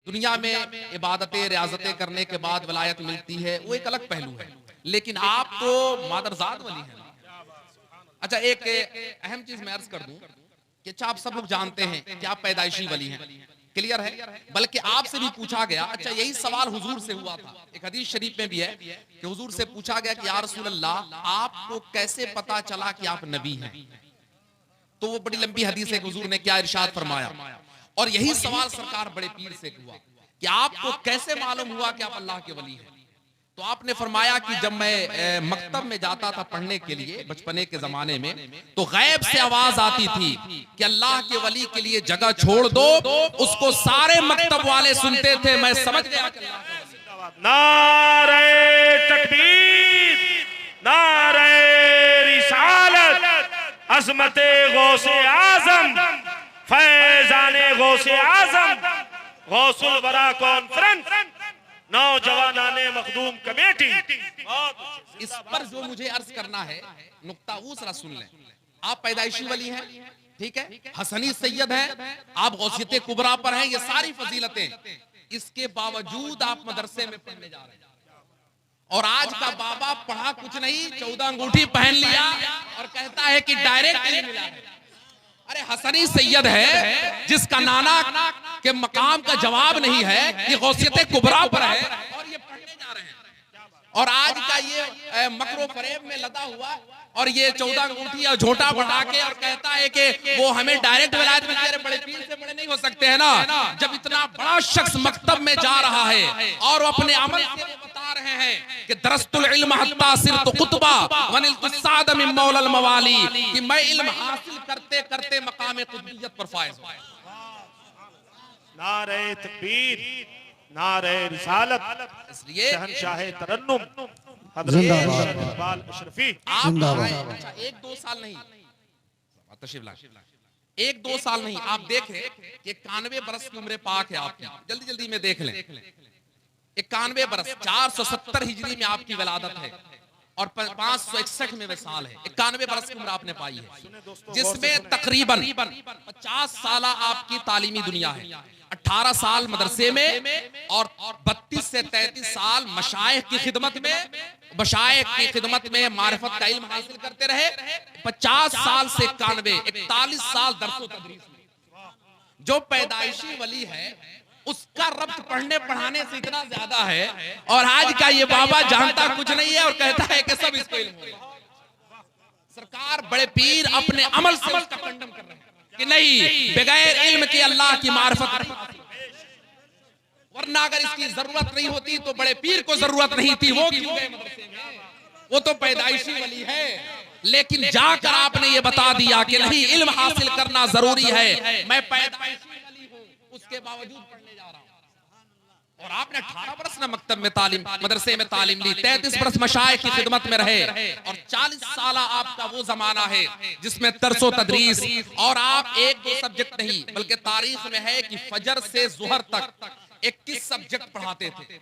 दुनिया में इबादतें रियाजतें करने के बाद वलायत मिलती है, वो एक अलग पहलू है, लेकिन आप तो मादरजाद वली हैं। अच्छा, एक अहम चीज मैं अर्ज कर दूं कि अच्छा, आप सब लोग जानते हैं कि आप पैदाइशी वली हैं, क्लियर है। बल्कि आपसे भी पूछा गया, अच्छा यही सवाल हुजूर से हुआ था, एक हदीस शरीफ में भी है कि हुजूर से पूछा गया कि या रसूल अल्लाह, आपको कैसे पता चला कि आप नबी हैं? तो वो बड़ी लंबी हदीस है कि हुजूर ने क्या इरशाद फरमाया, और यही सवाल सरकार बड़े पीर से हुआ कि आपको कैसे मालूम हुआ कि आप अल्लाह के वली हैं? तो आपने फरमाया कि जब मैं मकतब में जाता था पढ़ने के लिए बचपने के जमाने में, तो गैब से आवाज आती थी कि अल्लाह के वली के लिए जगह छोड़ दो। उसको सारे मकतब वाले सुनते थे, मैं समझ गया कि नारे तकबीर, नारे रिसालत, अज़मते गौसे आज़म, फैज़ाने गौसे आज़म, गौसुल वरा कॉन्फ्रेंस, नौजवानाने मखदूम कमेटी। इस पर जो मुझे अर्ज करना है, नुक्ता वो जरा सुन लें। आप पैदाइशी वली हैं, ठीक है, हसनी सैयद हैं, आप गौसियत कुबरा पर हैं, ये सारी फजीलतें, इसके बावजूद आप मदरसे में पढ़ने जा रहे हैं। और आज का बाबा पढ़ा कुछ नहीं, 14 अंगूठी पहन लिया और कहता है कि डायरेक्ट मिला है। अरे हसनी सैयद है जिसका नाना के मकाम का जवाब नहीं है, ये गौसियत कुबरा पर है और ये पढ़ने जा रहे हैं। और आज का ये मकरो फरेब में लदा हुआ और ये 14 अंगूठी और झोटा बढ़ा के और कहता है कि वो हमें डायरेक्ट विलायत में तेरे बड़े पीर से बड़े नहीं हो सकते हैं ना। जब इतना बड़ा शख्स मकतब में जा रहा है और वो अपने अमल से बता रहे हैं कि दरस्तुल इल्म हत्ता सिरतु कुतबा वनिलतु साद मिन मौलल मवाली, कि मैं इल्म हासिल करते करते मकाम कुतबियत पर फायज हुआ। नारे तकबीर, नारे रिसालत, इसलिए शहंशाहे तरन्नुम हज़रत इकबाल अशरफी आप अच्छा 1-2 साल नहीं, तशरीफ लाएं, 1-2 साल नहीं, आप देखें कि 91 बरस की उम्र पाक है आपकी, जल्दी जल्दी में देख लें, 91 बरस, 470 हिजरी में आपकी विलादत है और 561 में साल है, 91 बरस की उम्र आपने पाई है, जिसमें तकरीबन 50 साल आपकी तालीमी दुनिया है, 18 साल मदरसे में और 32 से 33 साल मशाइख की खिदमत में, मशाइख की खिदमत में मारिफत का इल्म हासिल करते रहे, 50 साल से 91, 41 साल दर्सो तदरीस में। जो पैदाइशी वली है उसका रब्त पढ़ने पढ़ाने से इतना ज्यादा है, और आज का ये बाबा जानता कुछ नहीं है और कहता है कि सब इसको इल्म होगा। सरकार बड़े पीर अपने अमल से उसका खंडन कर रहे हैं कि नहीं, बगैर इल्म के अल्लाह की मारिफत नहीं, वरना अगर इसकी जरूरत नहीं होती तो बड़े पीर को जरूरत नहीं थी, वो क्यों गए मदरसे में? वो तो पैदाइशी वली है, लेकिन जाकर आपने ये बता दिया कि नहीं, इल्म हासिल करना जरूरी है, मैं पैदाइशी वली हूं, उसके बावजूद पढ़ने जा रहा हूं। और आपने 18 बरस ना मकतब में तालीम, मदरसे में तालीम ली, 33 बरस मशाइख की खिदमत में रहे, और 40 साल आपका वो जमाना है जिसमें तरसो तदरीस, और आप 1-2 सब्जेक्ट नहीं बल्कि तारीख में है कि फजर से जुहर तक 21 सब्जेक्ट पढ़ाते थे।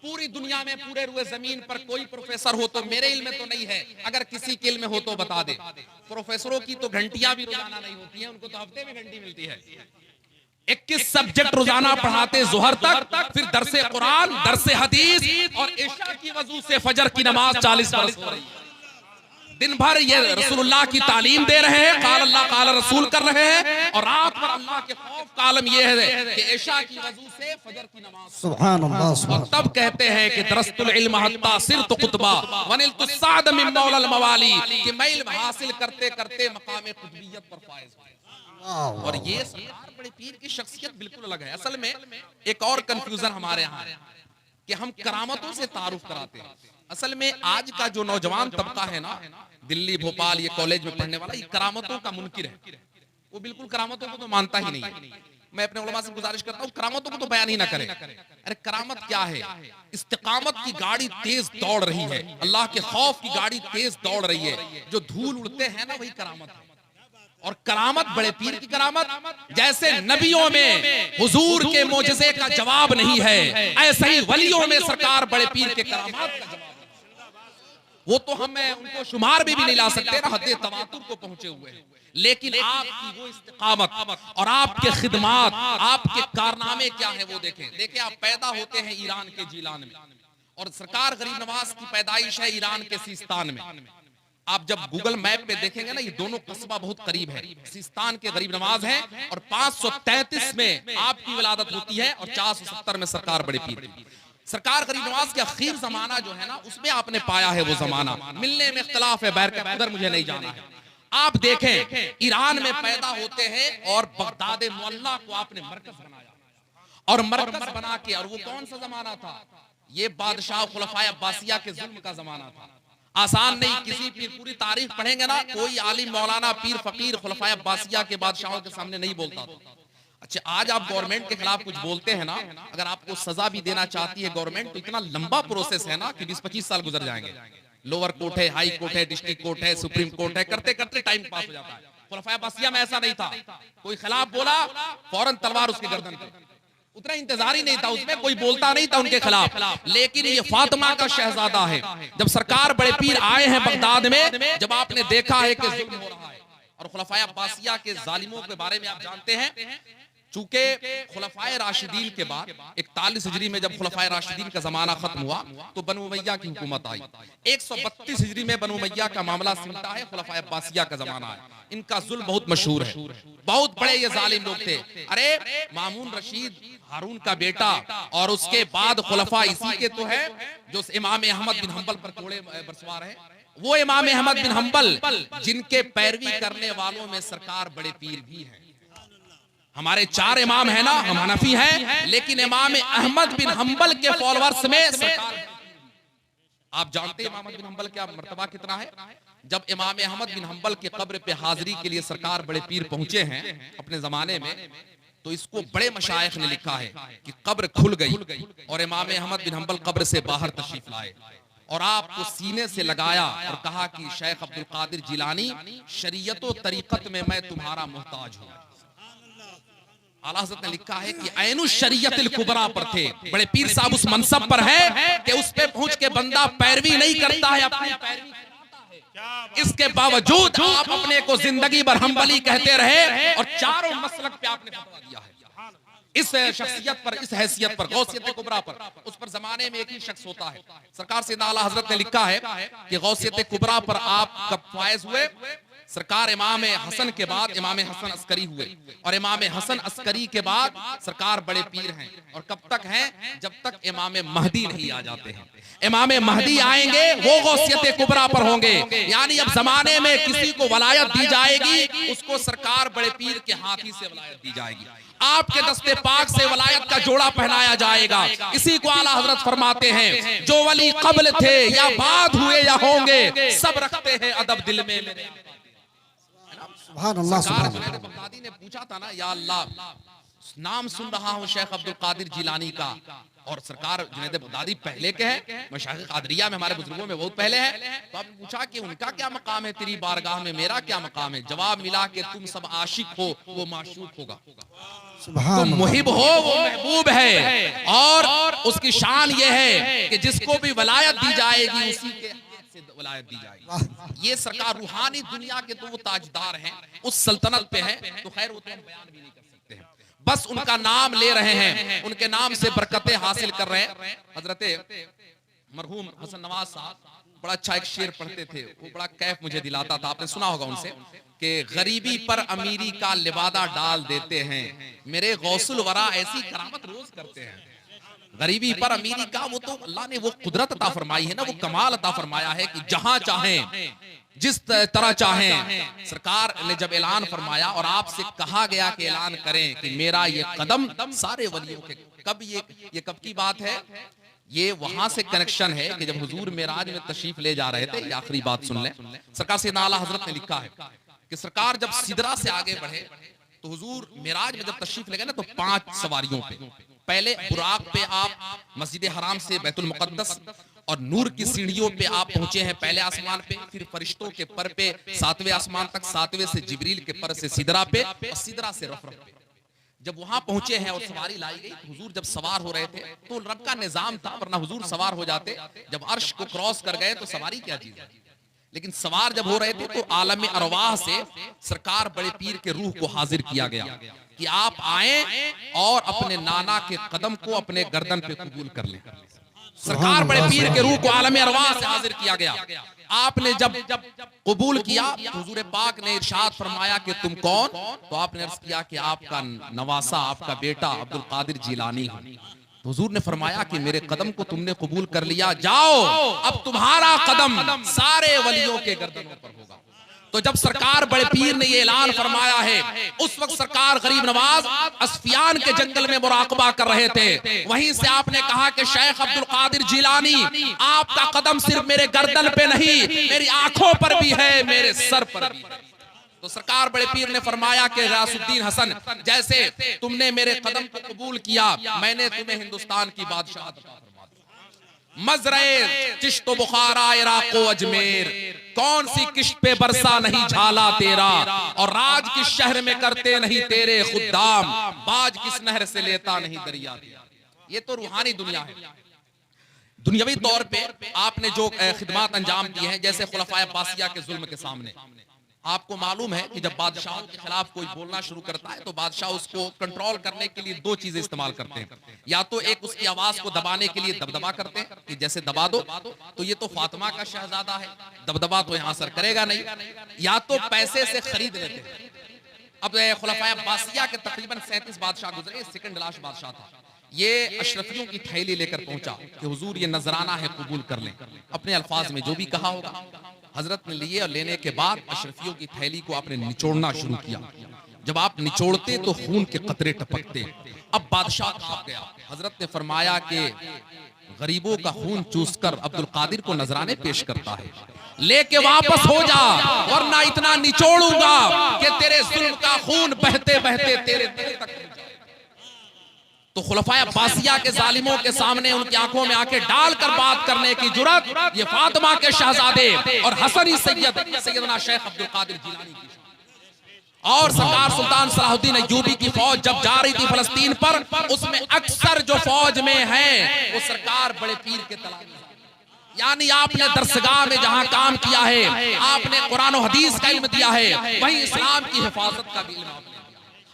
पूरी दुनिया में पूरे रुए जमीन पर कोई प्रोफेसर हो, तो मेरे इल्म में तो नहीं है, अगर किसी के इल्म में हो तो बता दे। प्रोफेसरों की तो घंटियां भी रोजाना नहीं होती हैं, उनको तो हफ्ते में घंटी मिलती है। 21 सब्जेक्ट रोजाना पढ़ाते जुहर तक, फिर दरसे कुरान, दरसे हदीस, और इशा की वजू से फजर की नमाज 40 बरस हो रही है। दिन भर ये रसूलुल्लाह की तालीम दे रहे हैं, काल अल्लाह काल रसूल कर रहे हैं, और रात भर अल्लाह के खौफ का आलम ये है कि इशा की वजू से फजर की नमाज। सुभान अल्लाह। और तब कहते हैं कि दरस्तुल इल्म हत्ता सिरतु कुतबा वनिलतु साद मिन मौलल मवाली, कि मैं इल्म हासिल करते करते मकाम कुतबियत पर फायज हुआ। और ये सरकार बड़े पीर की शख्सियत बिल्कुल अलग है। असल में एक और कंफ्यूजन हमारे यहाँ है कि हम करामतों से तारुफ कराते हैं। असल में आज का जो नौजवान तबका है ना, दिल्ली भोपाल ये कॉलेज में पढ़ने वाला, ये करामतों का मुनकिर है, वो बिल्कुल करामतों को तो मानता ही नहीं। मैं अपने उलमा से गुजारिश करता हूँ, करामतों को तो बयान ही ना करें। अरे करामत क्या है? इस्तिकामत की गाड़ी तेज दौड़ रही है, अल्लाह के खौफ की गाड़ी तेज दौड़ रही है, जो धूल उड़ते हैं ना वही करामत है। और करामत बड़े पीर की करामत, जैसे नबियों में हुजूर के मोजज़े का जवाब नहीं है, ऐसे ही वलियों में सरकार बड़े पीर के करामात का जवाब है। वो तो हम उनको शुमार भी नहीं ला सकते ना, हद तवातुर को पहुंचे हुए हैं। लेकिन आपकी वो इस्तिकामत और आपके खिदमात, आपके कारनामे क्या है वो देखें। देखिए आप पैदा होते हैं ईरान के जीलान में, और सरकार गरीब नवाज की पैदाइश है ईरान के सिस्तान में। आप जब गूगल मैप पे देखेंगे ना, ये दोनों कस्बा बहुत करीब है। सिस्तान के गरीब नवाज हैं और 533 में आपकी विलादत होती है और 470 में सरकार बड़े पीर। सरकार गरीब नवाज के अखीर जमाना जो है ना, उसमें आपने पाया है वो जमाना। मिलने में इख्तलाफ है, बैर मुझे नहीं जाना है। आप देखें ईरान में पैदा होते हैं और बगदाद मुअल्ला को आपने मरकज बनाया, और मरकज बना के, और वो कौन सा जमाना था? ये बादशाह खुलफाए अब्बासिया के जुल्म का जमाना था। आसान नहीं, किसी पीर, पूरी तारीख पढ़ेंगे ना, कोई आलिम मौलाना पीर फकीर खुलफाए अब्बासिया के बादशाहों के सामने नहीं बोलता था। अच्छा, आज आप गवर्नमेंट के खिलाफ कुछ बोलते हैं ना, अगर आपको सजा भी देना चाहती है गवर्नमेंट, तो इतना लंबा प्रोसेस है ना कि 20-25 साल गुजर जाएंगे। लोअर कोर्ट है, हाई कोर्ट है, डिस्ट्रिक्ट कोर्ट है, सुप्रीम कोर्ट है, करते करते टाइम पास हो जाता है। खुलफाए अब्बासिया में ऐसा नहीं था, कोई खिलाफ बोला फौरन तलवार उसकी गर्दन पर, उतना इंतजार ही नहीं था, उसमें कोई बोलता नहीं था उनके खिलाफ। लेकिन ये फातिमा का शहजादा है, जब सरकार बड़े पीर आए हैं बगदाद में, जब आपने देखा है कि जुल्म हो रहा है, और खुलफाए अब्बासिया के जालिमों के बारे में आप जानते हैं, चूंकि खुलफाए राशिदीन के बाद 41 हिजरी में जब खुलफाए राशिदीन का जमाना खत्म हुआ तो बनु उमैया की हुकूमत आई। 132 हिजरी में बनु उमैया का मामला सिमटा है, खुलफाए अब्बासिया का जमाना है। इनका जुल्म बहुत मशहूर है, बहुत बड़े ये जालिम लोग थे। अरे मामून रशीद हारून का बेटा, और उसके बाद खुलफा इसी के तो है जो इमाम अहमद बिन हंबल पर कोड़े बरसवार है। वो इमाम अहमद बिन हंबल जिनके पैरवी करने वालों में सरकार बड़े पीर भी हैं। हमारे 4 इमाम है ना, हम हनफी हैं, लेकिन इमाम अहमद बिन हंबल के फॉलोअर्स में सरकार। आप जानते हैं इमाम अहमद बिन हंबल क्या मर्तबा कितना है? जब इमाम अहमद बिन हंबल की कब्र पे हाजिरी के लिए सरकार बड़े पीर पहुंचे हैं अपने जमाने में, तो इसको बड़े मशाइख ने लिखा है कि कब्र खुल गई और इमाम अहमद बिन हंबल कब्र से बाहर तशरीफ लाए और आपको सीने से लगाया और कहा कि शेख अब्दुल कादिर जिलानी, शरीयत व तरीकत में मैं तुम्हारा मोहताज हूं। आला हज़रत ने लिखा है कि ऐनु शरीयतिल कुबरा पर थे, बड़े पीर साहब उस मनसब पर है कि उस पे पहुंच के बंदा पैरवी नहीं करता है, अपनी पैरवी करता है। इसके बावजूद आप अपने को जिंदगी भर हंबली कहते रहे और चारों मसलक पे आपने फतवा दिया है। इस शख्सियत पर, इस हैसियत पर, गौसियत कुबरा पर, उस पर जमाने में एक ही शख्स होता है। सरकार से आला हज़रत ने लिखा है कि गौसियत कुबरा पर आप कब फायज हुए? सरकार इमाम हसन के बाद इमाम हसन अस्करी हुए, और इमाम हसन अस्करी के बाद सरकार बड़े पीर हैं। और कब तक हैं? जब तक इमाम महदी नहीं आ जाते हैं। इमाम महदी आएंगे वो गौसियत कुबरा पर होंगे। यानी अब जमाने में किसी को वलायत दी जाएगी, उसको सरकार बड़े पीर के हाथ ही से वलायत दी जाएगी। आपके दस्ते पाक से वलायत का जोड़ा पहनाया जाएगा। इसी को आला हजरत फरमाते हैं, जो वली कब्ल थे या बाद हुए या होंगे, सब रखते हैं अदब दिल में। जुनैद बगदादी ने पूछा था ना, या अल्लाह नाम सुन रहा हूँ शेख अब्दुल कादिर जिलानी का, और सरकार जुनैद बगदादी पहले के हैं, मशाइख कादरिया में हमारे बुजुर्गों में बहुत पहले है। तो आपने पूछा कि उनका क्या मकाम है तेरी बारगाह में, मेरा क्या मकाम है? जवाब मिला कि तुम सब आशिक हो, वो माशूक होगा। तुम मुहिब हो, वो महबूब है। और उसकी शान ये है कि जिसको भी वलायत दी जाएगी उसी के वलायत दी जाएगी। ये सरकार रूहानी दुनिया के तो वो ताजदार हैं, उस सल्तनत पे हैं, तो खैर वो तो हम बयान भी नहीं कर सकते हैं, बस उनका नाम ले रहे हैं, उनके नाम से बरकतें हासिल कर रहे हैं। हजरत मरहूम हसन नवाज साहब बड़ा अच्छा एक शेर पढ़ते थे, वो बड़ा कैफ मुझे दिलाता था, आपने सुना होगा उनसे कि गरीबी पर अमीरी का लिबादा डाल देते हैं, मेरे गौसुल वरा ऐसी करामत रोज करते हैं। गरीबी पर अमीरी का वो तो अल्लाह ने वो कुदरत अता फरमाई है ना, वो कमाल अता फरमाया है कि जहां चाहें, जिस तरह चाहें। सरकार ने जब ऐलान फरमाया और आपसे कहा गया कि ऐलान करें कि मेरा ये कदम सारे वलियों के, कब ये कब की बात है? ये वहां से कनेक्शन है कि जब हुजूर मेराज में तशरीफ ले जा रहे थे। ये आखिरी बात सुन लें, सरकार से आला हजरत ने लिखा है कि सरकार जब सिदरा से आगे बढ़े तो हुजूर मेराज में जब तशरीफ ले गए ना, तो 5 सवारियों पे, पहले बुराक पे आप मस्जिद हराम से बैतुल मुकद्दस और नूर की सीढ़ियों पे आप पहुंचे हैं पहले आसमान पे, फिर फरिश्तों के पर पे 7वें आसमान तक, 7वें से जिब्रील के पर से सिदरा पे, और सिदरा से रफ़रफ़ पे। जब वहां पहुंचे हैं और सवारी लाई गई, तो हुजूर जब सवार हो रहे थे तो रब का निजाम था, वरना हुजूर सवार हो जाते। जब अर्श को क्रॉस कर गए तो सवारी क्या चीज है, लेकिन सवार जब हो रहे थे तो आलम अरवाह से सरकार बड़े पीर के रूह को हाजिर किया गया कि आप आए और अपने नाना के कदम को अपने गर्दन पे कबूल कर लें। सरकार बड़े पीर के रूह को आलम अरवाह से हाजिर किया गया। आपने जब कबूल किया तो हुजूर पाक ने इरशाद फरमाया कि तुम कौन, तो आपने अर्ज किया कि आपका नवासा, आपका बेटा अब्दुल कादिर जिलानी है। तो हुजूर ने फरमाया कि मेरे कदम को तुमने कबूल कर लिया, जाओ अब तुम्हारा कदम सारे वलियों के गर्दनों पर होगा। तो जब सरकार बड़े पीर ने ये ऐलान फरमाया है, उस वक्त सरकार गरीब नवाज अस्फियान के जंगल में मुराकबा कर रहे थे। वहीं से आपने कहा कि शेख अब्दुल कादिर जिलानी, आपका कदम सिर्फ मेरे गर्दन पे नहीं, मेरी आंखों पर भी है, मेरे सर पर भी है। तो सरकार बड़े पीर ने फरमाया कि गयासुद्दीन हसन, जैसे तुमने मेरे कदम को कबूल किया, मैंने तुम्हें हिंदुस्तान की बादशाह मजरे चिश्त बुखारा इराक़ो अजमेर, कौन सी किश्त पे बरसा नहीं झाला तेरा, और राज किस शहर में करते नहीं तेरे खुद्दाम, बाज किस नहर से लेता नहीं दरिया। ये तो रूहानी दुनिया है। दुनियावी तौर पे आपने जो खिदमत अंजाम दी हैं, जैसे खुलफाए अब्बासिया के जुल्म के सामने, आपको मालूम है कि जब बादशाहों के खिलाफ कोई बोलना शुरू करता है तो बादशाह उसको कंट्रोल करने के लिए दो चीजें इस्तेमाल करते हैं। या तो एक उसकी आवाज को दबाने के लिए दबदबा करते हैं कि जैसे दबा दो तो ये तो फातिमा का शहजादा है, दबदबा तो यहाँ असर करेगा नहीं, या तो पैसे से खरीद लेते हैं। अब खुलफाए अब्बासिया के तकरीबन 37 बादशाह गुजरे, सेकंड लास्ट बादशाह था। ये अशरफियों की थैली लेकर पहुंचा कि हुजूर ये नजराना है, कबूल कर लें। अपने अल्फाज में जो भी कहा होगा हजरत ने लिए, और लेने के बाद अशरफियों की थैली को आपने निचोड़ना शुरू किया। जब आप निचोड़ते तो खून के कतरे टपकते। अब बादशाह कांप गया। हजरत ने फरमाया कि गरीबों का खून चूसकर अब्दुल कादिर को नजराने पेश करता है, लेके वापस हो जा, वरना इतना निचोड़ूंगा कि तेरे जुल्म का खून बहते बहते तेरे दिल तक। तो खुलफाए अब्बासिया के जालिमों के सामने उनकी आंखों में आंखें डालकर बात करने की जुर्रत ये फातिमा के शहजादे और हसनी सैयदना शेख अब्दुल कादिर जिलानी की। और सरकार सुल्तान सलाहुद्दीन अय्यूबी की फौज जब जा रही थी फलस्तीन पर, उसमें अक्सर जो फौज में है वो सरकार बड़े पीर के तलामी, यानी आपने दरसगाह में जहां काम किया है, आपने कुरान और हदीस का इल्म दिया है, वहीं इस्लाम की हिफाजत का भी इल्म आपने।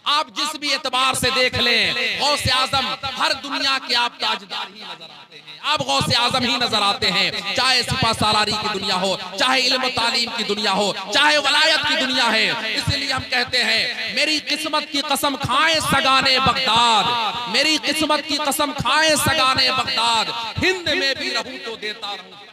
आप जिस भी एतबार से देख लें, गौसे आजम हर दुनिया के आप ताजदार ही नजर आते हैं, आप गौसे आजम ही नजर आते हैं। चाहे सिपा सालारी की दुनिया हो, चाहे इल्म तालीम की दुनिया हो, चाहे वलायत की दुनिया है। इसलिए हम कहते हैं मेरी किस्मत की कसम खाएं सगाने बगदाद, मेरी किस्मत की कसम खाएं सगाने बगदाद, हिंद में भी रहूं तो देता रहूं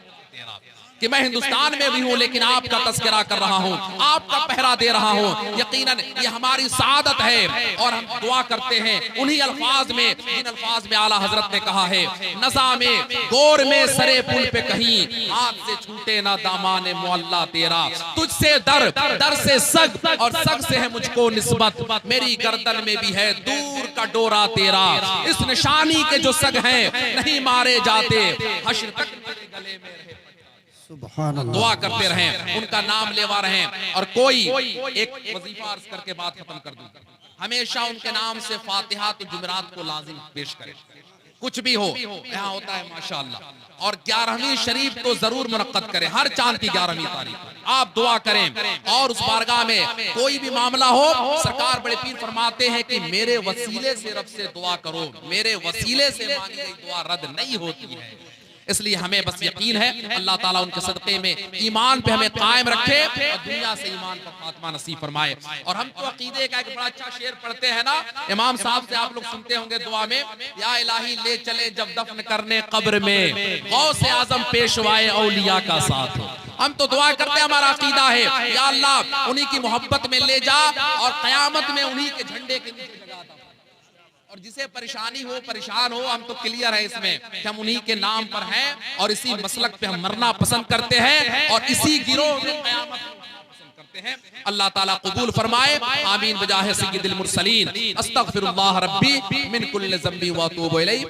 कि मैं हिंदुस्तान में भी हूं, लेकिन आपका तस्करा कर रहा हूं, आपका पहरा दे रहा हूं। यकीनन ये हमारी सादत है और हम दुआ करते हैं उन्हीं अल्फाज में जिन अल्फाज में आला हजरत ने कहा है, नज़ा में गोर में सरे पुल पे कहीं, हाथ से छूटे ना दामाने मुअल्ला तेरा, तुझसे दर दर से सग और सग से है मुझको निस्बत, मेरी गर्दन में भी है दूर का डोरा तेरा, इस निशानी के जो सग हैं नहीं मारे जाते, हश्र तक गले में रहे। दुआ करते रहें, उनका नाम लेवा रहें। और कोई एक वजीफा अर्ज करके बात खत्म कर दूं, हमेशा उनके नाम से फातिहा तो जुमेरात को लाजिम पेश करें, कुछ भी हो। यहाँ होता है माशाअल्लाह। और 11वीं शरीफ तो जरूर मुनक्कद करें, हर चांद की 11वीं तारीख आप दुआ करें। और उस बारगाह में कोई भी मामला हो, सरकार बड़े पीर फरमाते हैं कि मेरे वसीले से रब से दुआ करो, मेरे वसीले से मांगी गई दुआ रद्द नहीं होती है। इसलिए हमें बस यकीन है अल्लाह ताला उनके सदक़े में ईमान पे हमें कायम रखे और दुनिया से ईमान पर खात्मा नसीब फरमाए। और हम तो अकीदे का एक बड़ा अच्छा शेर पढ़ते हैं ना, इमाम साहब से आप लोग सुनते होंगे दुआ में, या इलाही ले चले जब दफन करने कब्र में, गौसे आजम पेशवाए औलिया का साथ। हम तो दुआ करते हैं, हमारा अकीदा है या अल्लाह उन्हीं की मोहब्बत में ले जा और कयामत में उन्हीं के झंडे के नीचे लगा दो। और जिसे परेशानी हो, परेशान हो, हम तो क्लियर है इसमें कि हम उन्हीं के नाम पर हैं और इसी मसलक पे हम मरना पसंद करते हैं और इसी गिरोह में क़यामत पसंद करते हैं। अल्लाह ताला कबूल फरमाए, आमीन। बजाहे सय्यिदिल मुरसलीन, अस्तगफिरुल्लाह रब्बी मिन कुल्लि ज़ंबी व अतूबु इलैहि।